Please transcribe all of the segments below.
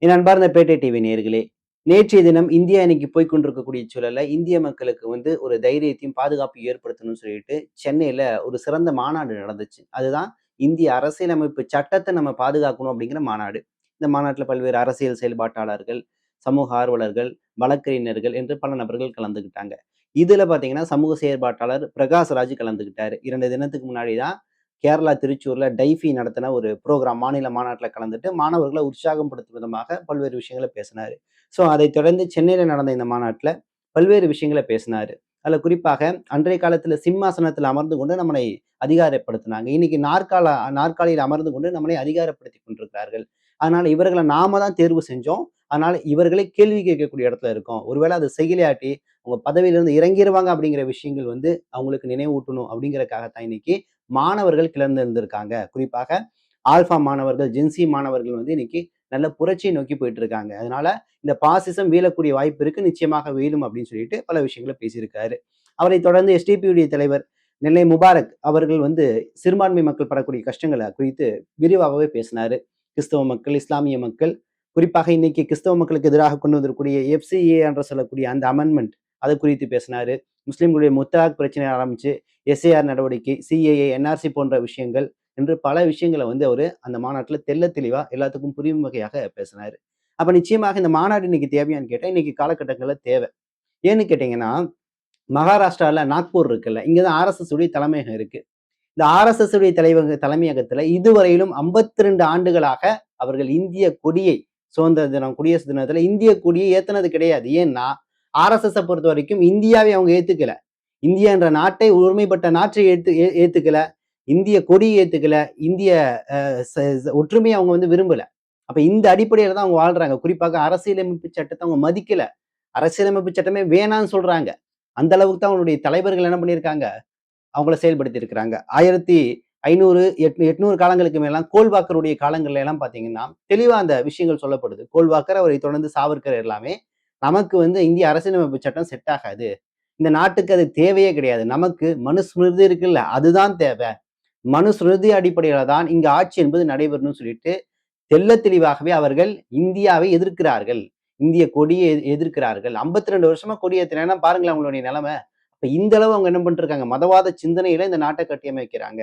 என் அன்பார்ந்த பேட்டை டிவி நேயர்களே, நேற்றைய தினம் இந்தியா இன்னைக்கு போய் கொண்டிருக்கக்கூடிய சூழல்ல, இந்திய மக்களுக்கு ஒரு தைரியத்தையும், பாதுகாப்பையும் ஏற்படுத்தணும்னு சொல்லிட்டு, சென்னையில ஒரு சிறந்த மாநாடு நடந்துச்சு. அதுதான் இந்திய அரசியலமைப்பு சட்டத்த நம்ம பாதுகாக்கணும் அப்படிங்கிற மாநாடு. இந்த மாநாட்டுல பல்வேறு அரசியல் செயல்பாட்டாளர்கள், சமூக ஆர்வலர்கள், வழக்கறிஞர்கள் என்று பல நபர்கள் கலந்துக்கிட்டாங்க. இதுல பார்த்தீங்கன்னா, சமூக செயற்பாட்டாளர் பிரகாஷ்ராஜ் கலந்துக்கிட்டாரு. 2 தினத்துக்கு முன்னாடி தான் கேரளா திருச்சூர்ல டைஃபி நடத்தின ஒரு ப்ரோகிராம் மாநில மாநாட்டுல கலந்துட்டு மாணவர்களை உற்சாகப்படுத்தும் விதமாக பல்வேறு விஷயங்களை பேசினாரு. ஸோ அதை தொடர்ந்து சென்னையில நடந்த இந்த மாநாட்டுல பல்வேறு விஷயங்களை பேசினாரு. அதுல குறிப்பாக அன்றைய காலத்துல சிம்மாசனத்தில் அமர்ந்து கொண்டு நம்மளை அதிகாரப்படுத்தினாங்க. இன்னைக்கு நாற்காலியில் அமர்ந்து கொண்டு நம்மளை அதிகாரப்படுத்தி கொண்டிருக்கிறார்கள். அதனால இவர்களை நாம தான் தேர்வு செஞ்சோம். அதனால இவர்களை கேள்வி கேட்கக்கூடிய இடத்துல இருக்கோம். ஒருவேளை அது செய்யலையாட்டி அவங்க பதவியிலிருந்து இறங்கிருவாங்க அப்படிங்கிற விஷயங்கள் அவங்களுக்கு நினைவூட்டணும் அப்படிங்கறக்காகத்தான் இன்னைக்கு மாணவர்கள் கிளர்ந்தெழுந்திருக்காங்க. குறிப்பாக ஆல்பா மாணவர்கள், ஜென்சி மாணவர்கள் இன்னைக்கு நல்ல புரட்சியை நோக்கி போயிட்டு இருக்காங்க. அதனால இந்த பாசிசம் வீழக்கூடிய வாய்ப்பு இருக்கு, நிச்சயமாக வீழும் அப்படின்னு சொல்லிட்டு பல விஷயங்களை பேசியிருக்காரு. அவரை தொடர்ந்து எஸ்டிபியுடைய தலைவர் நெல்லை முபாரக் அவர்கள் சிறுபான்மை மக்கள் படக்கூடிய கஷ்டங்களை குறித்து விரிவாகவே பேசினாரு. கிறிஸ்தவ மக்கள், இஸ்லாமிய மக்கள், குறிப்பாக இன்னைக்கு கிறிஸ்தவ மக்களுக்கு எதிராக கொண்டு வந்திருக்கக்கூடிய எஃப்சிஏ என்று சொல்லக்கூடிய அந்த அமெண்ட்மெண்ட் அதை குறித்து பேசினாரு. முஸ்லிம்களுடைய முத்தலாக் பிரச்சனை ஆரம்பிச்சு எஸ்ஏஆர் நடவடிக்கை, சிஏஏ, என்ஆர்சி போன்ற விஷயங்கள் என்று பல விஷயங்களை அவரு அந்த மாநாட்டுல தெள்ள தெளிவா எல்லாத்துக்கும் புரியும் வகையாக பேசினாரு. அப்ப நிச்சயமாக இந்த மாநாடு இன்னைக்கு தேவையான்னு கேட்டா இன்னைக்கு காலகட்டங்கள்ல தேவை. ஏன்னு கேட்டீங்கன்னா, மகாராஷ்டிரால நாக்பூர் இருக்குல்ல, இங்கதான் RSS உடைய தலைமையகம் இருக்கு. இந்த RSS உடைய தலைமையகத்துல இதுவரையிலும் 52 ஆண்டுகளாக அவர்கள் இந்திய கொடியை, சுதந்திர தினம், குடியரசு தினத்துல இந்திய கொடியை ஏத்துனது கிடையாது. ஏன்னா RSS பொறுத்த வரைக்கும் இந்தியாவை அவங்க ஏத்துக்கல. இந்தியா என்ற நாட்டை, ஒருமைப்பட்ட நாட்டை ஏத்துக்கல. இந்திய கொடியை ஏத்துக்கல. இந்திய ஒற்றுமையை அவங்க விரும்பல. அப்ப இந்த அடிப்படையில தான் அவங்க வாழ்றாங்க. குறிப்பாக அரசியலமைப்பு சட்டத்தை அவங்க மதிக்கல. அரசியலமைப்பு சட்டமே வேணான்னு சொல்றாங்க. அந்த அளவுக்கு தான் அவங்களுடைய தலைவர்கள் என்ன பண்ணியிருக்காங்க, அவங்கள செயல்படுத்தி இருக்கிறாங்க. 1500 800 காலங்களுக்கு மேலாம் கோல்வாக்கருடைய காலங்கள்ல எல்லாம் பாத்தீங்கன்னா தெளிவா அந்த விஷயங்கள் சொல்லப்படுது. கோல்வாக்கர், அவரை தொடர்ந்து சாவர்கர் எல்லாமே நமக்கு இந்திய அரசியலமைப்பு சட்டம் செட் ஆகாது, இந்த நாட்டுக்கு அது தேவையே கிடையாது, நமக்கு மனுஸ்மிருதி இருக்குல்ல அதுதான் தேவை, மனுஸ்மிருதி அடிப்படையில தான் இங்க ஆட்சி என்பது நடைபெறணும்னு சொல்லிட்டு தெள்ள தெளிவாகவே அவர்கள் இந்தியாவை எதிர்க்கிறார்கள், இந்திய கொடியை எதிர்க்கிறார்கள். 52 வருஷமா கொடி ஏத்தினா பாருங்களேன் அவங்களுடைய நிலைமை. அப்ப இந்த அளவு அவங்க என்ன பண்ணிருக்காங்க, மதவாத சிந்தனையில இந்த நாட்டை கட்டியமைக்கிறாங்க.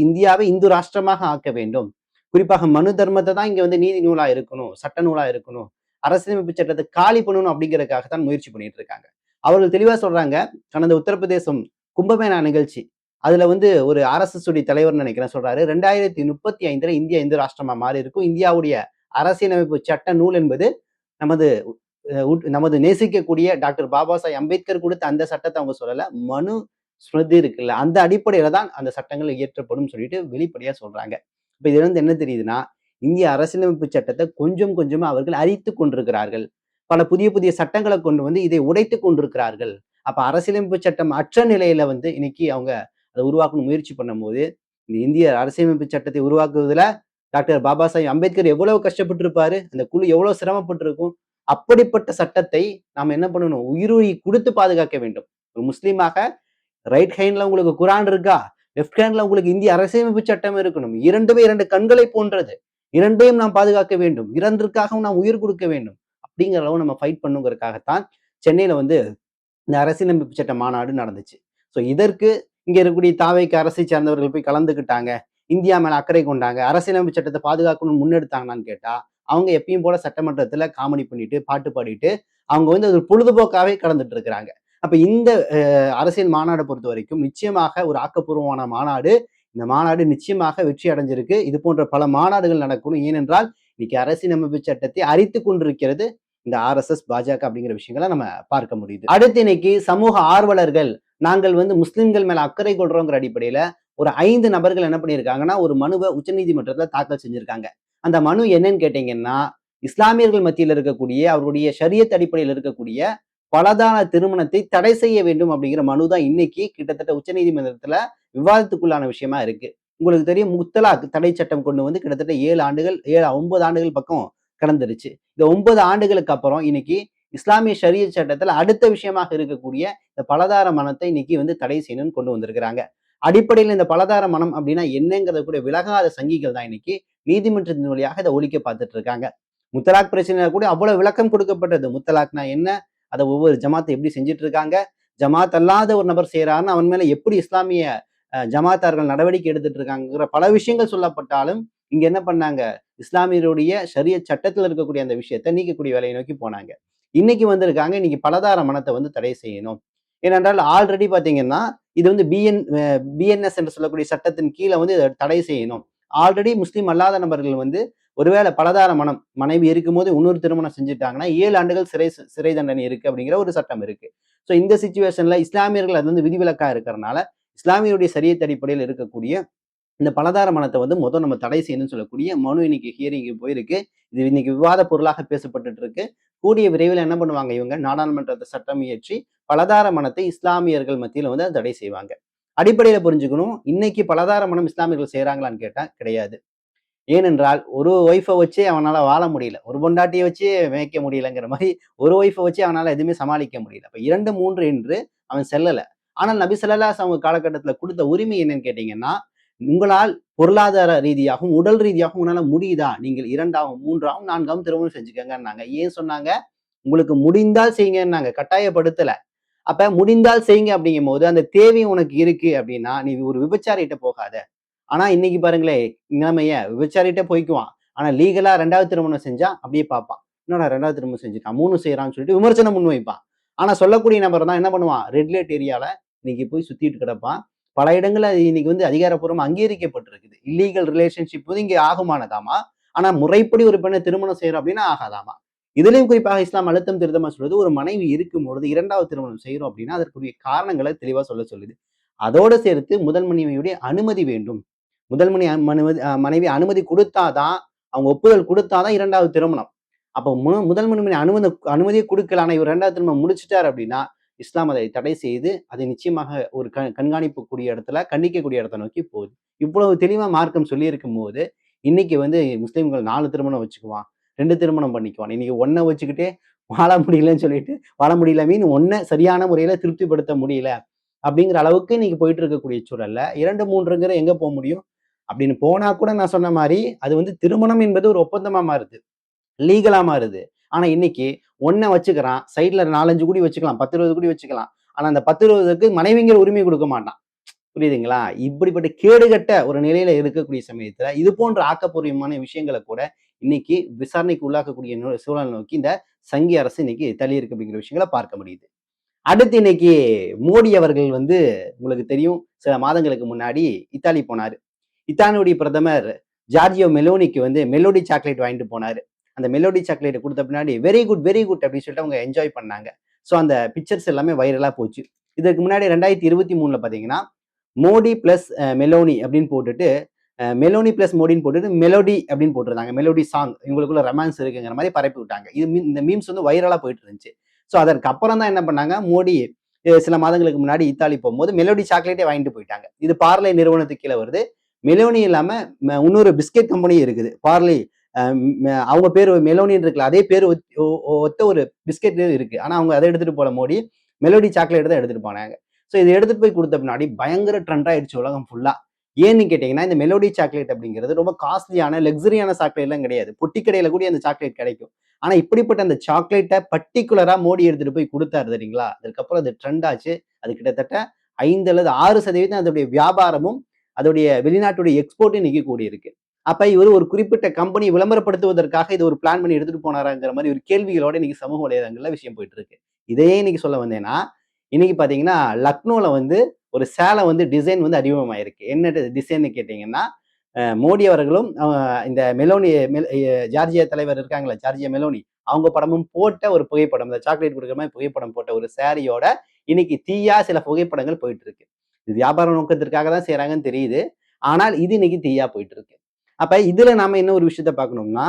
இந்தியாவை இந்து ராஷ்டிரமாக ஆக்க வேண்டும். குறிப்பாக மனு தர்மத்தை தான் இங்க நீதி நூலா இருக்கணும், சட்ட நூலா இருக்கணும், அரசியலமைப்பு சட்டத்தை காலி பண்ணணும் அப்படிங்கறதுக்காகத்தான் முயற்சி பண்ணிட்டு இருக்காங்க. அவர்கள் தெளிவா சொல்றாங்க. கடந்த உத்தரப்பிரதேசம் கும்பமேளா நிகழ்ச்சி, அதுல ஒரு RSS உடைய தலைவர் நினைக்கிறேன் சொல்றாரு, 2035 இந்தியா இந்து ராஷ்டிரமா மாறி இருக்கும். இந்தியாவுடைய அரசியலமைப்பு சட்ட நூல் என்பது நமது நேசிக்கக்கூடிய டாக்டர் பாபா சாஹிப் அம்பேத்கர் கொடுத்த அந்த சட்டத்தை அவங்க சொல்லல, மனு ஸ்மிருதி இருக்குல்ல அந்த அடிப்படையில தான் அந்த சட்டங்கள் இயற்றப்படும் சொல்லிட்டு வெளிப்படையா சொல்றாங்க. இப்ப இதுல என்ன தெரியுதுன்னா, இந்திய அரசியலமைப்பு சட்டத்தை கொஞ்சம் கொஞ்சமா அவர்கள் அரித்து கொண்டிருக்கிறார்கள். பல புதிய புதிய சட்டங்களை கொண்டு இதை உடைத்து கொண்டிருக்கிறார்கள். அப்ப அரசியலமைப்பு சட்டம் அற்ற நிலையில இன்னைக்கு அவங்க அதை உருவாக்கணும் முயற்சி பண்ணும் போது, இந்த இந்திய அரசியலமைப்பு சட்டத்தை உருவாக்குவதில் டாக்டர் பாபா சாஹிப் அம்பேத்கர் எவ்வளவு கஷ்டப்பட்டு இருப்பாரு, அந்த குழு எவ்வளவு சிரமப்பட்டு இருக்கும். அப்படிப்பட்ட சட்டத்தை நாம என்ன பண்ணணும், உயிரை கொடுத்து பாதுகாக்க வேண்டும். ஒரு முஸ்லீமாக ரைட் ஹேண்ட்ல உங்களுக்கு குரான் இருக்கா, லெஃப்ட் ஹேண்ட்ல உங்களுக்கு இந்திய அரசியலமைப்பு சட்டம் இருக்கணும். இரண்டுமே 2 கண்களை போன்றது. இரண்டையும் நாம் பாதுகாக்க வேண்டும். இரண்டிற்காகவும் நாம் உயிர் கொடுக்க வேண்டும். அப்படிங்கிற அளவு நம்ம ஃபைட் பண்ணுங்கிறதுக்காகத்தான் சென்னையில இந்த அரசியலமைப்பு சட்ட மாநாடு நடந்துச்சு. ஸோ இதற்கு இங்க இருக்கக்கூடிய தாவேக்கு அரசை சார்ந்தவர்கள் போய் கலந்துக்கிட்டாங்க, இந்தியா மேல அக்கறை கொண்டாங்க, அரசியலமைப்பு சட்டத்தை பாதுகாக்கணும்னு முன்னெடுத்தாங்கன்னு கேட்டா, அவங்க எப்பயும் போல சட்டமன்றத்துல காமெடி பண்ணிட்டு பாட்டு பாடிட்டு அவங்க ஒரு பொழுதுபோக்காவே கடந்துட்டு இருக்கிறாங்க. அப்ப இந்த அரசியல் மாநாடை பொறுத்த வரைக்கும் நிச்சயமாக ஒரு ஆக்கப்பூர்வமான மாநாடு. இந்த மாநாடு நிச்சயமாக வெற்றி அடைஞ்சிருக்கு. இது போன்ற பல மாநாடுகள் நடக்கணும். ஏனென்றால் இன்னைக்கு அரசியலமைப்பு சட்டத்தை அரித்து கொண்டிருக்கிறது இந்த RSS, பாஜக அப்படிங்கிற விஷயங்களை நம்ம பார்க்க முடியுது. அடுத்து இன்னைக்கு சமூக ஆர்வலர்கள், நாங்கள் முஸ்லிம்கள் மேல அக்கறை கொள்றோங்கிற அடிப்படையில ஒரு 5 நபர்கள் என்ன பண்ணியிருக்காங்கன்னா ஒரு மனுவை உச்சநீதிமன்றத்துல தாக்கல் செஞ்சிருக்காங்க. அந்த மனு என்னன்னு கேட்டீங்கன்னா, இஸ்லாமியர்கள் மத்தியில் இருக்கக்கூடிய அவருடைய ஷரியத் அடிப்படையில் இருக்கக்கூடிய பலதான திருமணத்தை தடை செய்ய வேண்டும் அப்படிங்கிற மனு தான் இன்னைக்கு கிட்டத்தட்ட உச்சநீதிமன்றத்துல விவாதத்துக்குள்ளான விஷயமா இருக்கு. உங்களுக்கு தெரியும், முத்தலாக் தடை சட்டம் கொண்டு கிட்டத்தட்ட 9 ஆண்டுகள் பக்கம் கடந்துருச்சு. இந்த 9 ஆண்டுகளுக்கு அப்புறம் இன்னைக்கு இஸ்லாமிய ஷரியத் சட்டத்துல அடுத்த விஷயமாக இருக்கக்கூடிய இந்த பலதார மனத்தை இன்னைக்கு தடை செய்யணும்னு கொண்டு வந்திருக்கிறாங்க. அடிப்படையில் இந்த பலதார மனம் அப்படின்னா என்னங்கிறத கூட விலகாத சங்கிகள் தான் இன்னைக்கு நீதிமன்றத்தின் வழியாக இதை ஒழிக்க பார்த்துட்டு இருக்காங்க. முத்தலாக் பிரச்சனையில கூட அவ்வளவு விளக்கம் கொடுக்கப்பட்டது. முத்தலாக்னா என்ன, அதை ஒவ்வொரு ஜமாத்தை எப்படி செஞ்சுட்டு இருக்காங்க, ஜமாத் அல்லாத ஒரு நபர் செய்யறாருன்னு அவன் மேல எப்படி இஸ்லாமிய ஜமாத்தார்கள் நடவடிக்கை எடுத்துட்டு இருக்காங்கிற பல விஷயங்கள் சொல்லப்பட்டாலும் இங்க என்ன பண்ணாங்க, இஸ்லாமியருடைய ஷரியத் சட்டத்தில் இருக்கக்கூடிய அந்த விஷயத்தை நீக்கக்கூடிய வேலையை நோக்கி போனாங்க. இன்னைக்கு வந்திருக்காங்க, இன்னைக்கு பலதார மனத்தை வந்து தடை செய்யணும். ஏனென்றால் ஆல்ரெடி பாத்தீங்கன்னா இது வந்து பிஎன்எஸ் என்று சொல்லக்கூடிய சட்டத்தின் கீழே வந்து இதை தடை செய்யணும். ஆல்ரெடி முஸ்லீம் அல்லாத நபர்கள் வந்து ஒருவேளை பலதார மனம் மனைவி இருக்கும்போது இன்னொரு திருமணம் செஞ்சுட்டாங்கன்னா 7 ஆண்டுகள் சிறை தண்டனை இருக்கு அப்படிங்கிற ஒரு சட்டம் இருக்கு. ஸோ இந்த சிச்சுவேஷன்ல இஸ்லாமியர்கள் அது வந்து விதிவிலக்கா இருக்கிறதுனால இஸ்லாமியருடைய சரியத் அடிப்படையில் இருக்கக்கூடிய இந்த பலதார மனத்தை வந்து முதல் நம்ம தடை செய்யணும்னு சொல்லக்கூடிய மனு இன்னைக்கு ஹியரிங்கு போயிருக்கு. இது இன்னைக்கு விவாத பொருளாக பேசப்பட்டு இருக்கு. கூடிய விரைவில் என்ன பண்ணுவாங்க, இவங்க நாடாளுமன்றத்தை சட்டம் இயற்றி பலதார மனத்தை இஸ்லாமியர்கள் மத்தியில் வந்து தடை செய்வாங்க. அடிப்படையில புரிஞ்சுக்கணும், இன்னைக்கு பலதார மனம் இஸ்லாமியர்கள் செய்யறாங்களான்னு கேட்டா கிடையாது. ஏனென்றால் ஒரு ஒய்ஃபை வச்சே அவனால வாழ முடியல, ஒரு பொண்டாட்டியை வச்சே மேய்க்க முடியலங்கிற மாதிரி ஒரு ஒய்ஃபை வச்சு அவனால எதுவுமே சமாளிக்க முடியல. அப்ப 2, 3 என்று அவன் செல்லல. ஆனால் நபி ஸல்லல்லாஹு அவங்க காலகட்டத்துல கொடுத்த உரிமை என்னன்னு கேட்டீங்கன்னா, உங்களால் பொருளாதார ரீதியாகவும் உடல் ரீதியாகவும் உங்களால முடியுதா, நீங்கள் 2ஆவும் 3ஆவும் 4ஆவும் திருமணம் செஞ்சுக்கங்கன்னாங்க. ஏன் சொன்னாங்க, உங்களுக்கு முடிந்தால் செய்யுங்கன்னாங்க, கட்டாயப்படுத்தல. அப்ப முடிந்தால் செய்யுங்க அப்படிங்கும் போது அந்த தேவை உனக்கு இருக்கு அப்படின்னா நீ ஒரு விபச்சாரிட்ட போகாத. ஆனா இன்னைக்கு பாருங்களேன் நிலைமைய, விபச்சாரிட்ட போய்க்குவான், ஆனா லீகலா 2வது திருமணம் செஞ்சா அப்படியே பார்ப்பான், என்னடா 2வது திருமணம் செஞ்சுட்டான் 3 செய்யறான்னு சொல்லிட்டு விமர்சனம் முன்வைப்பான். ஆனா சொல்லக்கூடிய நபர் தான் என்ன பண்ணுவான், ரெட் லைட் ஏரியால இன்னைக்கு போய் சுத்திட்டு கிடப்பான். பல இடங்கள்ல இன்னைக்கு வந்து அதிகாரப்பூர்வமா அங்கீகரிக்கப்பட்டிருக்குது. இல்லீகல் ரிலேஷன்ஷிப் வந்து இங்க ஆகுமானதாமா, ஆனா முறைப்படி ஒரு பெண்ணை திருமணம் செய்யறோம் அப்படின்னா ஆகாதாமா. இதுலயும் குறிப்பாக இஸ்லாம் அழுத்தம் திருத்தமா சொல்றது, ஒரு மனைவி இருக்கும் பொழுது 2வது திருமணம் செய்யறோம் அப்படின்னா அதற்குரிய காரணங்களை தெளிவா சொல்லுது. அதோட சேர்த்து முதல் மனைவியுடைய அனுமதி வேண்டும். மனைவி அனுமதி கொடுத்தாதான், அவங்க ஒப்புதல் கொடுத்தாதான் 2வது திருமணம். அப்போ முதல் மனைவி அனுமதியை கொடுக்கல, ஆனா இவர் 2வது திருமணம் முடிச்சிட்டார் அப்படின்னா இஸ்லாம் அதை தடை செய்து அதை நிச்சயமாக ஒரு கண்காணிப்பு கூடிய இடத்துல, கண்டிக்கக்கூடிய இடத்தை நோக்கி போகுது. இவ்வளவு தெளிவா மார்க்கம் சொல்லி இருக்கும் போது இன்னைக்கு வந்து முஸ்லிம்கள் 4 திருமணம் வச்சுக்குவான், 2 திருமணம் பண்ணிக்குவான். இன்னைக்கு ஒன்ன வச்சுக்கிட்டே வாழ முடியலன்னு சொல்லிட்டு, வாழ முடியல மீன் ஒன்ன சரியான முறையில திருப்திப்படுத்த முடியல அப்படிங்கிற அளவுக்கு இன்னைக்கு போயிட்டு இருக்கக்கூடிய சூழல்ல 2, 3ங்கிற எங்க போக முடியும் அப்படின்னு போனா கூட நான் சொன்ன மாதிரி அது வந்து திருமணம் என்பது ஒரு ஒப்பந்தமா மாறுது, லீகலா மாறுது. ஆனா இன்னைக்கு ஒன்ன வச்சுக்கிறான், சைட்ல 4, 5 கூடி வச்சுக்கலாம், 10, 20 கூடி வச்சுக்கலாம். ஆனா அந்த 10, 20க்கு மனைவிங்கிற உரிமை கொடுக்க மாட்டான். புரியுதுங்களா? இப்படிப்பட்ட கேடுகட்ட ஒரு நிலையில இருக்கக்கூடிய சமயத்துல இது போன்ற ஆக்கப்பூர்வமான விஷயங்களை கூட இன்னைக்கு விசாரணைக்கு உள்ளாக்கக்கூடிய சூழல் நோக்கி இந்த சங்கி அரசு இன்னைக்கு தள்ளி இருக்கு அப்படிங்கிற விஷயங்களை பார்க்க முடியுது. அடுத்து இன்னைக்கு மோடி அவர்கள் வந்து உங்களுக்கு தெரியும், சில மாதங்களுக்கு முன்னாடி இத்தாலி போனாரு. இத்தாலியுடைய பிரதமர் ஜார்ஜியோ மெலோனிக்கு வந்து மெலோடி சாக்லேட் வாங்கிட்டு போனாரு. அந்த மெலோடி சாக்லேட் கொடுத்த பின்னாடி வெரி குட் அப்படின்னு சொல்லிட்டு அவங்க என்ஜாய் பண்ணாங்க. ஸோ அந்த பிக்சர்ஸ் எல்லாமே வைரலா போச்சு. இதற்கு முன்னாடி 2023ல பாத்தீங்கன்னா மோடி பிளஸ் மெலோனி அப்படின்னு போட்டுட்டு, மெலோனி பிளஸ் மோடின்னு போட்டுட்டு மெலோடி அப்படின்னு போட்டிருந்தாங்க. மெலோடி சாங், இவங்களுக்குள்ள ரொமான்ஸ் இருக்குங்கிற மாதிரி பரப்பி விட்டாங்க. இந்த மீம்ஸ் வந்து வைரலா போயிட்டு இருந்துச்சு. ஸோ அதற்கு அப்புறம் தான் என்ன பண்ணாங்க, மோடி சில மாதங்களுக்கு முன்னாடி இத்தாலி போகும்போது மெலோடி சாக்லேட்டே வாங்கிட்டு போயிட்டாங்க. இது பார்லே நிறுவனத்துக்கு கீழே வருது. மெலோனி இல்லாம இன்னொரு பிஸ்கெட் கம்பெனி இருக்குது, பார்லே. அவங்க பேர் மெலோனின்னு இருக்குல்ல, அதே பேர் ஒத்த ஒரு பிஸ்கெட் இருக்கு. ஆனா அவங்க அதை எடுத்துட்டு போல, மோடி மெலோடி சாக்லேட் தான் எடுத்துட்டு போனாங்க. ஸோ இதை எடுத்துட்டு போய் கொடுத்த பின்னாடி பயங்கர ட்ரெண்ட் ஆயிடுச்சு உலகம் ஃபுல்லா. ஏன்னு கேட்டீங்கன்னா, இந்த மெலோடி சாக்லேட் அப்படிங்கிறது ரொம்ப காஸ்ட்லியான லக்ஸரியான சாக்லேட் எல்லாம் கிடையாது. பொட்டி கடையில கூட அந்த சாக்லேட் கிடைக்கும். ஆனா இப்படிப்பட்ட அந்த சாக்லேட்டை பர்டிகுலரா மோடி எடுத்துட்டு போய் கொடுத்தாரு தெரியுங்களா. அதுக்கப்புறம் அது ட்ரெண்ட் ஆச்சு. அது கிட்டத்தட்ட 5 அல்லது 6% அதோடைய வியாபாரமும் அதோடைய வெளிநாட்டுடைய எக்ஸ்போர்ட்டும் இன்னைக்கு கூடி இருக்கு. அப்ப இவர் ஒரு குறிப்பிட்ட கம்பெனி விளம்பரப்படுத்துவதற்காக இது ஒரு பிளான் பண்ணி எடுத்துட்டு போனாராங்கிற மாதிரி ஒரு கேள்விகளோட இன்னைக்கு சமூக வலைதளங்கள்ல விஷயம் போயிட்டு இருக்கு. இதையே இன்னைக்கு சொல்ல வந்தேன்னா, இன்னைக்கு பாத்தீங்கன்னா லக்னோல வந்து ஒரு சேலை வந்து டிசைன் வந்து அறிமுகமாயிருக்கு. என்ன டிசைன்னு கேட்டீங்கன்னா, மோடி அவர்களும் இந்த மெலோனி ஜார்ஜியா தலைவர் இருக்காங்களா, ஜார்ஜியா மெலோனி, அவங்க படமும் போட்ட ஒரு புகைப்படம், இந்த சாக்லேட் கொடுக்குற மாதிரி புகைப்படம் போட்ட ஒரு சாரியோட இன்னைக்கு தீயா சில புகைப்படங்கள் போயிட்டு இருக்கு. இது வியாபார நோக்கத்திற்காக தான் செய்யறாங்கன்னு தெரியுது. ஆனால் இது இன்னைக்கு தீயா போயிட்டு இருக்கு. அப்ப இதுல நாம என்ன ஒரு விஷயத்த பார்க்கணும்னா,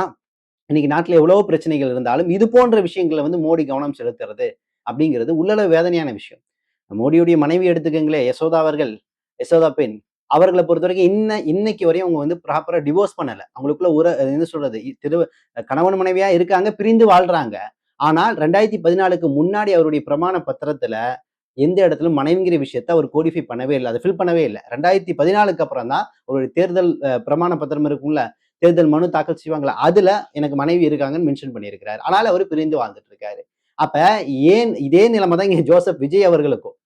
இன்னைக்கு நாட்டுல எவ்வளவோ பிரச்சனைகள் இருந்தாலும் இது போன்ற விஷயங்களை வந்து மோடி கவனம் செலுத்துறது அப்படிங்கிறது உள்ளளவு வேதனையான விஷயம். மோடியுடைய மனைவி எடுத்துக்கங்களே, யசோதா பெண், அவர்களை பொறுத்த வரைக்கும் இன்னைக்கு வரையும் அவங்க வந்து ப்ராப்பரா டிவோர்ஸ் பண்ணல. அவங்களுக்குள்ள என்ன சொல்றது, கணவன் மனைவியா இருக்காங்க, பிரிந்து வாழ்றாங்க. ஆனால் 2014க்கு முன்னாடி அவருடைய பிரமாண பத்திரத்துல எந்த இடத்துலும் மனைவிங்கிற விஷயத்த அவர் கோடிஃபை பண்ணவே இல்லை, அதை ஃபில் பண்ணவே இல்லை. 2014க்கு அப்புறம் தான் அவருடைய தேர்தல் பிரமாண பத்திரம் இருக்கும்ல, தேர்தல் மனு தாக்கல் செய்வாங்களா, அதுல எனக்கு மனைவி இருக்காங்கன்னு மென்ஷன் பண்ணியிருக்கிறாரு. ஆனால் அவர் பிரிந்து வாழ்ந்துட்டு இருக்காரு. அப்ப ஏன் இதே நிலைமை தான் இங்க ஜோசப் விஜய் அவர்களுக்கும்.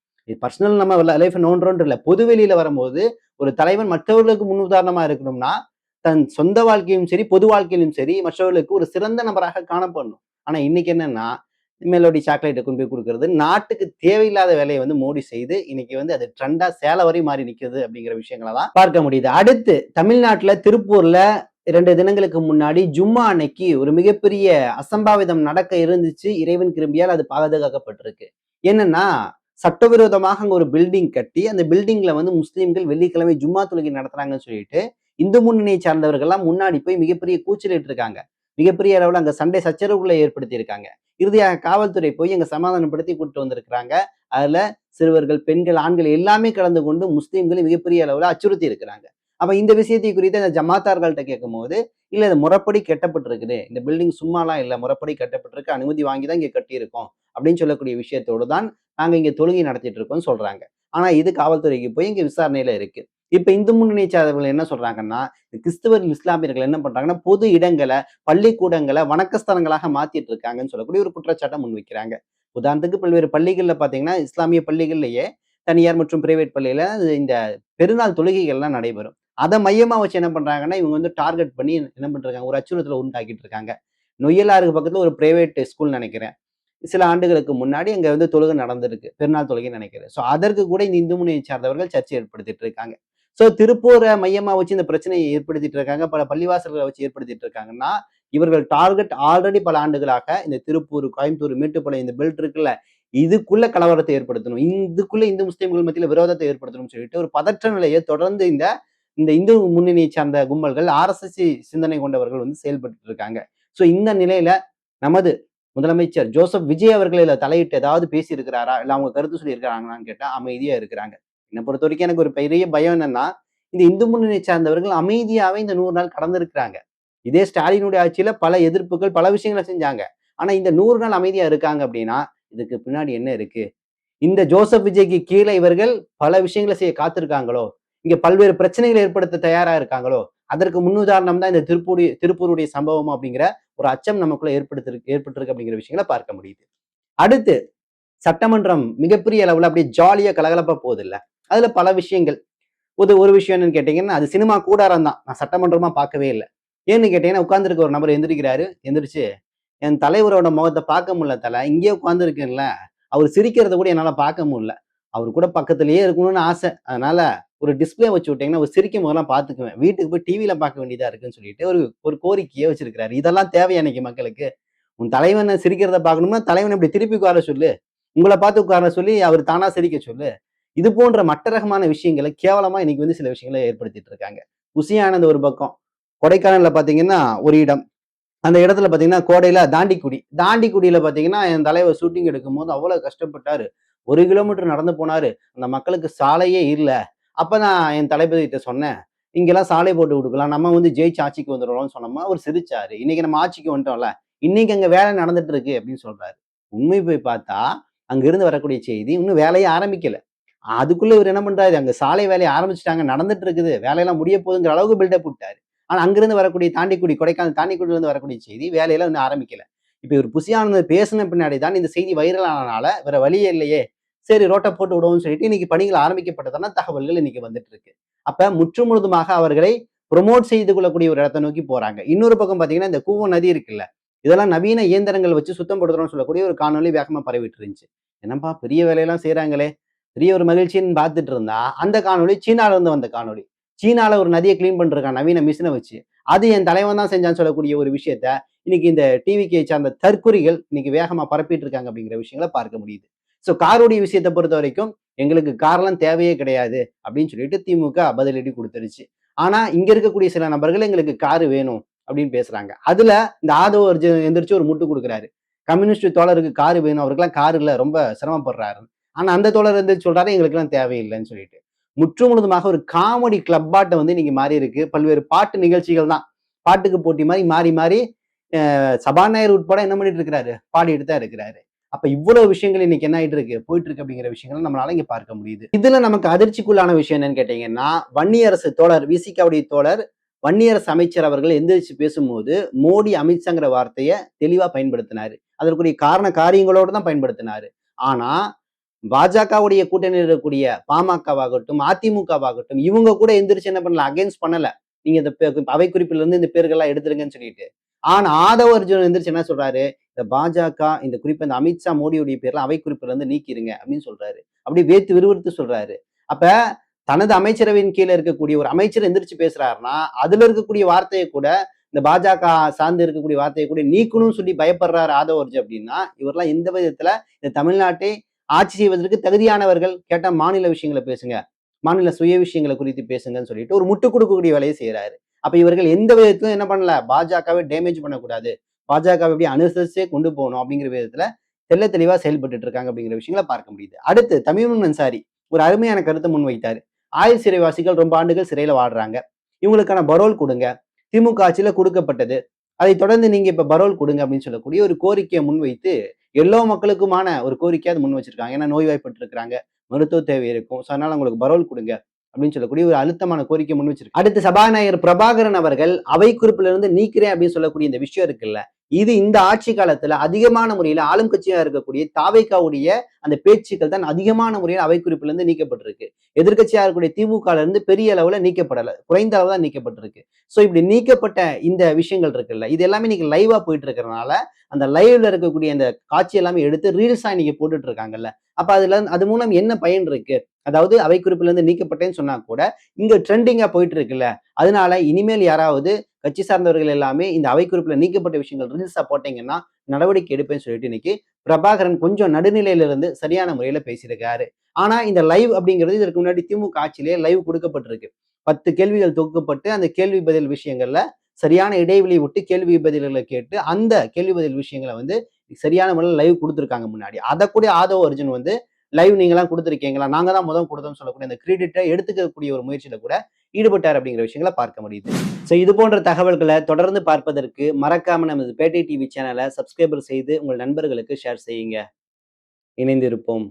பர்சனல் நம்ம லைஃப் நோன்றோன்று இல்ல, பொதுவெளியில வரும்போது ஒரு தலைவன் மற்றவர்களுக்கு முன் உதாரணமா இருக்கணும்னா தன் சொந்த வாழ்க்கையும் சரி, பொது வாழ்க்கையிலும் சரி, மற்றவர்களுக்கு ஒரு சிறந்த நபராக காணப்படணும். ஆனா இன்னைக்கு என்னன்னா, மெலோடி சாக்லேட்டை கொண்டு போய் கொடுக்கறது, நாட்டுக்கு தேவையில்லாத வேலையை வந்து மோடி செய்து இன்னைக்கு வந்து அது ட்ரெண்டா சேலை வரை மாறி நிக்குது அப்படிங்கிற விஷயங்களை தான் பார்க்க முடியுது. அடுத்து தமிழ்நாட்டுல திருப்பூர்ல 2 தினங்களுக்கு முன்னாடி ஜும்மா அன்னைக்கு ஒரு மிகப்பெரிய அசம்பாவிதம் நடக்க இருந்துச்சு. இறைவன் கிருபையால் அது பாதுகாக்கப்பட்டிருக்கு. என்னன்னா, சட்டவிரோதமாக அங்க ஒரு பில்டிங் கட்டி அந்த பில்டிங்ல வந்து முஸ்லீம்கள் வெள்ளிக்கிழமை ஜும்மா தொழுகை நடத்துறாங்கன்னு சொல்லிட்டு இந்து முன்னணியை சார்ந்தவர்கள்லாம் முன்னாடி போய் மிகப்பெரிய கூச்சலிட்டு இருக்காங்க. மிகப்பெரிய அளவுல அங்க சண்டை சச்சரவுகளை ஏற்படுத்தி இருக்காங்க. இறுதியாக காவல்துறை போய் அங்க சமாதானப்படுத்தி கூட்டு வந்திருக்கிறாங்க. அதுல சிறுவர்கள், பெண்கள், ஆண்கள் எல்லாமே கலந்து கொண்டு முஸ்லீம்களை மிகப்பெரிய அளவுல அச்சுறுத்தி இருக்கிறாங்க. அப்ப இந்த விஷயத்தை குறித்து அந்த ஜமாத்தார்கள்ட்ட கேட்கும் போது, இல்ல இது முறைப்படி கட்டப்பட்டிருக்குது, இந்த பில்டிங் சும்மாலாம் இல்ல, முறைப்படி கட்டப்பட்டிருக்கு, அனுமதி வாங்கி தான் இங்க கட்டியிருக்கோம் அப்படின்னு சொல்லக்கூடிய விஷயத்தோடு தான் நாங்க இங்க தொழுகை நடத்திட்டு இருக்கோம்னு சொல்றாங்க. ஆனா இது காவல்துறைக்கு போய் இங்க விசாரணையில இருக்கு. இப்ப இந்து முன்னணி சார்ந்தவர்கள் என்ன சொல்றாங்கன்னா, கிறிஸ்தவர்கள், இஸ்லாமியர்கள் என்ன பண்றாங்கன்னா, பொது இடங்களை, பள்ளிக்கூடங்களை வணக்கஸ்தலங்களாக மாத்திட்டு இருக்காங்கன்னு சொல்லக்கூடிய ஒரு குற்றச்சாட்டை முன்வைக்கிறாங்க. உதாரணத்துக்கு பல்வேறு பள்ளிகள்ல பாத்தீங்கன்னா, இஸ்லாமிய பள்ளிகள்லயே தனியார் மற்றும் பிரைவேட் பள்ளியில இந்த பெருநாள் தொழுகைகள்லாம் நடைபெறும். அதை மையமா வச்சு என்ன பண்றாங்கன்னா, இவங்க வந்து டார்கெட் பண்ணி என்ன பண்றாங்க, ஒரு அச்சுறுத்தலை உண்டாக்கிட்டு இருக்காங்க. நொய்யலாருக்கு பக்கத்துல ஒரு பிரைவேட் ஸ்கூல் நினைக்கிறேன். சில ஆண்டுகளுக்கு முன்னாடி அங்க வந்து தொழுகை நடந்திருக்கு. பெருநாள் தொழுகைன்னு நினைக்கிறேன். ஸோ அதற்கு கூட இந்த இந்து முன்னணியை சார்ந்தவர்கள் சர்ச்சை ஏற்படுத்திட்டு இருக்காங்க. ஸோ திருப்பூரை மையமா வச்சு இந்த பிரச்சனையை ஏற்படுத்திட்டு இருக்காங்க. பல பள்ளிவாசல்களை வச்சு ஏற்படுத்திட்டு இருக்காங்கன்னா, இவர்கள் டார்கெட் ஆல்ரெடி பல ஆண்டுகளாக இந்த திருப்பூர், கோயம்புத்தூர், மேட்டுப்பாளையம் இந்த பெல்ட் இருக்குல்ல, இதுக்குள்ள கலவரத்தை ஏற்படுத்தணும். இதுக்குள்ள இந்து முஸ்லிம்கள் மத்தியில விரோதத்தை ஏற்படுத்தணும்னு சொல்லிட்டு ஒரு பதற்ற நிலையை தொடர்ந்து இந்த இந்த இந்து முன்னணியை சார்ந்த கும்பல்கள், ஆர்எஸ்எஸ் சிந்தனை கொண்டவர்கள் வந்து செயல்பட்டு இருக்காங்க. ஸோ இந்த நிலையில நமது முதலமைச்சர் ஜோசப் விஜய் அவர்கள் இதுல தலையிட்டு ஏதாவது பேசி இருக்கிறாரா, இல்ல அவங்க கருத்து சொல்லி இருக்கிறாங்களான்னு கேட்டா அமைதியா இருக்கிறாங்க. என்னை பொறுத்த வரைக்கும் எனக்கு ஒரு பெரிய பயம் என்னன்னா, இந்த இந்து முன்னணி சார்ந்தவர்கள் அமைதியாவே இந்த 100 நாள் கடந்திருக்கிறாங்க. இதே ஸ்டாலினுடைய ஆட்சியில பல எதிர்ப்புகள், பல விஷயங்களை செஞ்சாங்க. ஆனா இந்த 100 நாள் அமைதியா இருக்காங்க அப்படின்னா இதுக்கு பின்னாடி என்ன இருக்கு? இந்த ஜோசப் விஜய்க்கு கீழே இவர்கள் பல விஷயங்களை செய்ய காத்திருக்காங்களோ, இங்க பல்வேறு பிரச்சனைகளை ஏற்படுத்த தயாரா இருக்காங்களோ, அதற்கு முன்னுதாரணம் தான் இந்த திருப்பூருடைய சம்பவம் அப்படிங்கிற ஒரு அச்சம் நமக்குள்ள ஏற்பட்டிருக்கு அப்படிங்கிற விஷயங்களை பார்க்க முடியுது. அடுத்து சட்டமன்றம் மிகப்பெரிய அளவுல அப்படியே ஜாலியா கலகலப்பா போகுது இல்ல, அதுல பல விஷயங்கள். ஒரு விஷயம் என்னன்னு கேட்டீங்கன்னா, அது சினிமா கூடாரம் தான். நான் சட்டமன்றமா பார்க்கவே இல்லை. ஏன்னு கேட்டீங்கன்னா, உட்கார்ந்துருக்க ஒரு நபர் எந்திரிக்கிறாரு. எந்திரிச்சு, என் தலைவரோட முகத்தை பார்க்க முடியல தல, இங்கேயே உட்கார்ந்துருக்கேன்ல, அவர் சிரிக்கிறத கூட என்னால பார்க்க முடியல. அவர் கூட பக்கத்திலேயே இருக்கணும்னு ஆசை. அதனால ஒரு டிஸ்பிளே வச்சு விட்டீங்கன்னா, ஒரு சிரிக்கும் போதெல்லாம் பார்த்துக்குவேன். வீட்டுக்கு போய் டிவியில பார்க்க வேண்டியதா இருக்குன்னு சொல்லிட்டு ஒரு ஒரு கோரிக்கையை வச்சிருக்கிறாரு. இதெல்லாம் தேவையா இன்னைக்கு மக்களுக்கு? உன் தலைவனை சிரிக்கிறத பார்க்கணும்னா தலைவனை இப்படி திருப்பி உட்கார சொல்லு. உங்களை பார்த்து உட்கார சொல்லி அவர் தானா சிரிக்க சொல்லு. இது போன்ற மட்டரகமான விஷயங்களை கேவலமா இன்னைக்கு வந்து சில விஷயங்களை ஏற்படுத்திட்டு இருக்காங்க. குசியானது ஒரு பக்கம். கொடைக்கானல்ல பாத்தீங்கன்னா ஒரு இடம். அந்த இடத்துல பாத்தீங்கன்னா கோடையில தாண்டிக்குடி. தாண்டிக்குடியில பாத்தீங்கன்னா என் தலைவர் ஷூட்டிங் எடுக்கும் போது அவ்வளவு கஷ்டப்பட்டாரு. 1 கிலோமீட்டர் நடந்து போனாரு. அந்த மக்களுக்கு சாலையே இல்ல. அப்ப நான் என் தளபதி கிட்ட சொன்னேன், இங்கெல்லாம் சாலை போட்டு கொடுக்கலாம், நம்ம வந்து ஜெயிச்சு ஆட்சிக்கு வந்துடுறோம்னு சொன்னோமா அவர் சிரிச்சாரு. இன்னைக்கு நம்ம ஆட்சிக்கு வந்துட்டோம்ல, இன்னைக்கு அங்க வேலை நடந்துட்டு இருக்கு அப்படின்னு சொல்றாரு. உண்மை போய் பார்த்தா அங்க இருந்து வரக்கூடிய செய்தி இன்னும் வேலையே ஆரம்பிக்கல. அதுக்குள்ள இவர் என்ன பண்றாரு, அங்க சாலை வேலையை ஆரம்பிச்சுட்டாங்க, நடந்துட்டு இருக்குது, வேலையெல்லாம் முடிய போகுதுங்கிற அளவுக்கு பில்டப் விட்டாரு. ஆனா அங்கிருந்து வரக்கூடிய தாண்டிக்குடி, கொடைக்கானல் தாண்டிக்குடியில இருந்து வரக்கூடிய செய்தி வேலையெல்லாம் இன்னும் ஆரம்பிக்கல. இப்ப இவர் புசியானந்த் பேசின பின்னாடி தான் இந்த செய்தி வைரல் ஆனனால வேற வழியே இல்லையே, சரி ரோட்டை போட்டு விடுவோம்னு சொல்லிட்டு இன்னைக்கு பணிகள் ஆரம்பிக்கப்பட்டதான தகவல்கள் இன்னைக்கு வந்துட்டு இருக்கு. அப்ப முற்று முழுதுமாக அவர்களை ப்ரொமோட் செய்து கொள்ளக்கூடிய ஒரு இடத்தை நோக்கி போறாங்க. இன்னொரு பக்கம் பாத்தீங்கன்னா இந்த கூவம் நதி இருக்குல்ல, இதெல்லாம் நவீன இயந்திரங்கள் வச்சு சுத்தம் படுத்துறோம்னு சொல்லக்கூடிய ஒரு காணொலி வேகமா பரவிட்டு இருந்துச்சு. என்னப்பா பெரிய வேலையெல்லாம் செய்யறாங்களே, பெரிய ஒரு மகிழ்ச்சின்னு பார்த்துட்டு இருந்தா அந்த காணொலி சீனால இருந்து வந்த காணொலி. சீனால ஒரு நதியை கிளீன் பண்றான் நவீன மிஷினை வச்சு. அது என் தலைவன் தான் செஞ்சான்னு சொல்லக்கூடிய ஒரு விஷயத்த இன்னைக்கு இந்த டிவிக்கு சார்ந்த தற்குறிகள் இன்னைக்கு வேகமா பரப்பிட்டு இருக்காங்க அப்படிங்கிற விஷயங்களை பார்க்க முடியுது. ஸோ காருடைய விஷயத்தை பொறுத்த வரைக்கும் எங்களுக்கு கார்லாம் தேவையே கிடையாது அப்படின்னு சொல்லிட்டு திமுக பதிலடி கொடுத்துருச்சு. ஆனா இங்க இருக்கக்கூடிய சில நபர்கள் எங்களுக்கு காரு வேணும் அப்படின்னு பேசுறாங்க. அதுல இந்த ஆதவ அர்ஜுன் எந்திரிச்சு ஒரு முட்டு கொடுக்குறாரு. கம்யூனிஸ்ட் தோழருக்கு காரு வேணும், அவருக்கெல்லாம் காரு இல்ல, ரொம்ப சிரமப்படுறாரு. ஆனா அந்த தோழர் வந்து சொல்றாரு எங்களுக்கு எல்லாம் தேவையில்லைன்னு சொல்லிட்டு. முற்று முழுதுமாக ஒரு காமெடி கிளப்பாட்ட வந்து இன்னைக்கு மாறி இருக்கு. பல்வேறு பாட்டு நிகழ்ச்சிகள் தான், பாட்டுக்கு போட்டி மாதிரி மாறி மாறி சபாநாயகர் உட்பட என்ன பண்ணிட்டு இருக்கிறாரு, பாடிட்டு தான் இருக்கிறாரு. அப்ப இவ்வளவு விஷயங்கள் இன்னைக்கு என்ன ஆயிட்டு இருக்கு, போயிட்டு இருக்கு அப்படிங்கிற விஷயங்கள் நம்மளால இங்க பார்க்க முடியுது. இதுல நமக்கு அதிர்ச்சிக்குள்ளான விஷயம் என்னன்னு கேட்டீங்கன்னா, வன்னியரசு தோழர் விசிகாவுடைய தோழர் வன்னியரசு அமைச்சர் அவர்கள் எந்திரிச்சு பேசும்போது மோடி அமித்ஷாங்கிற வார்த்தையை தெளிவா பயன்படுத்தினாரு. அதற்குரிய காரியங்களோடு தான் பயன்படுத்தினாரு. ஆனா பாஜகவுடைய கூட்டணியில் இருக்கக்கூடிய பாமகவாகட்டும், அதிமுகவாகட்டும், இவங்க கூட எந்திரிச்சு என்ன பண்ணல, அகைன்ஸ்ட் பண்ணல. நீங்க இந்த அவை குறிப்பில இருந்து இந்த பேர்கள்லாம் எடுத்துருங்கன்னு சொல்லிட்டு. ஆனா ஆதவ அர்ஜுன் எந்திரிச்சு என்ன சொல்றாரு, இந்த பாஜக இந்த குறிப்பா இந்த அமித்ஷா மோடியுடைய பேர்ல அவை குறிப்பில இருந்து நீக்கிருங்க அப்படின்னு சொல்றாரு. அப்படி வேத்து விறுவிறுத்து சொல்றாரு. அப்ப தனது அமைச்சரவையின் கீழே இருக்கக்கூடிய ஒரு அமைச்சர் எந்திரிச்சு பேசுறாருன்னா அதுல இருக்கக்கூடிய வார்த்தையை கூட இந்த பாஜக சார்ந்து இருக்கக்கூடிய வார்த்தையை கூட நீக்கணும்னு சொல்லி பயப்படுறாரு ஆதவ அர்ஜுன் அப்படின்னா இவரெல்லாம் எந்த விதத்துல இந்த தமிழ்நாட்டை ஆட்சி செய்வதற்கு தகுதியானவர்கள்? கேட்டா மாநில விஷயங்களை பேசுங்க, மாநில சுய விஷயங்களை குறித்து பேசுங்கன்னு சொல்லிட்டு ஒரு முட்டு கொடுக்கக்கூடிய வேலையை செய்யறாரு. அப்ப இவர்கள் எந்த விதத்திலும் என்ன பண்ணல, பாஜகவை டேமேஜ் பண்ணக்கூடாது, பாஜகவை எப்படி அனுசரிச்சே கொண்டு போகணும் அப்படிங்கிற விதத்துல தெல்ல தெளிவா செயல்பட்டு இருக்காங்க அப்படிங்கிற விஷயங்களை பார்க்க முடியுது. அடுத்து தமிமுன் அன்சாரி ஒரு அருமையான கருத்தை முன்வைத்தாரு. ஆயுள் சிறைவாசிகள் ரொம்ப ஆண்டுகள் சிறையில வாடுறாங்க, இவங்களுக்கான பரோல் கொடுங்க, திமுக ஆட்சியில கொடுக்கப்பட்டது, அதை தொடர்ந்து நீங்க இப்ப பரோல் கொடுங்க அப்படின்னு சொல்லக்கூடிய ஒரு கோரிக்கையை முன்வைத்து எல்லா மக்களுக்குமான ஒரு கோரிக்கையா அது முன் வச்சிருக்காங்க. ஏன்னா நோய்வாய்ப்பட்டு இருக்கிறாங்க, மருத்துவ தேவை இருக்கும், ஸோ அதனால உங்களுக்கு பரோல் கொடுங்க அப்படின்னு சொல்லக்கூடிய ஒரு அழுத்தமான கோரிக்கை முன் வச்சிருக்கு. அடுத்து சபாநாயகர் பிரபாகரன் அவர்கள் அவை குறிப்பில இருந்து நீக்கிறேன் அப்படின்னு சொல்லக்கூடிய இந்த விஷயம் இருக்குல்ல, இது இந்த ஆட்சி காலத்துல அதிகமான முறையில ஆளும் கட்சியா இருக்கக்கூடிய தாவேகாவுடைய அந்த பேச்சுக்கள் தான் அதிகமான முறையில் அவை குறிப்பில இருந்து நீக்கப்பட்டிருக்கு. எதிர்கட்சியா இருக்கக்கூடிய திமுக இருந்து பெரிய அளவுல நீக்கப்படல, குறைந்த அளவு தான் நீக்கப்பட்டிருக்கு. சோ இப்படி நீக்கப்பட்ட இந்த விஷயங்கள் இருக்குல்ல, இது எல்லாமே இன்னைக்கு லைவா போயிட்டு இருக்கிறதுனால அந்த லைவ்ல இருக்கக்கூடிய அந்த காட்சி எல்லாமே எடுத்து ரீல்ஸா இன்னைக்கு போட்டுட்டு இருக்காங்கல்ல. அப்ப அது மூலம் என்ன பயன் இருக்கு? அதாவது அவை குறிப்பில இருந்து நீக்கப்பட்டேன்னு சொன்னா கூட இங்க ட்ரெண்டிங்கா போயிட்டு இருக்குல்ல, அதனால இனிமேல் யாராவது கட்சி சார்ந்தவர்கள் எல்லாமே இந்த அவை குறிப்பில நீக்கப்பட்ட விஷயங்கள் ரீல்ஸா போட்டீங்கன்னா நடவடிக்கை எடுப்பேன்னு சொல்லிட்டு இன்னைக்கு பிரபாகரன் கொஞ்சம் நடுநிலையில இருந்து சரியான முறையில பேசியிருக்காரு. ஆனா இந்த லைவ் அப்படிங்கிறது இதற்கு முன்னாடி திமுக ஆட்சியிலேயே லைவ் கொடுக்கப்பட்டிருக்கு. 10 கேள்விகள் தொகுக்கப்பட்டு அந்த கேள்வி பதில் விஷயங்கள்ல சரியான இடைவெளி விட்டு கேள்வி பதில்களை கேட்டு அந்த கேள்வி பதில் விஷயங்களை வந்து சரியான முறையில் லைவ் கொடுத்துருக்காங்க முன்னாடி. அதை கூட ஆதவ அர்ஜுன் வந்து லைவ் நீங்களாம் கொடுத்துருக்கீங்களா, நாங்க தான் முதல் கொடுத்தோம்னு சொல்லக்கூடிய அந்த கிரெடிட்டை எடுத்துக்கக்கூடிய ஒரு முயற்சியில கூட ஈடுபட்டார் அப்படிங்கிற விஷயங்களை பார்க்க முடியுது. ஸோ இது போன்ற தகவல்களை தொடர்ந்து பார்ப்பதற்கு மறக்காம நமது பேட்டை டிவி சேனலை சப்ஸ்கிரைபர் செய்து உங்கள் நண்பர்களுக்கு ஷேர் செய்யுங்க. இணைந்திருப்போம்.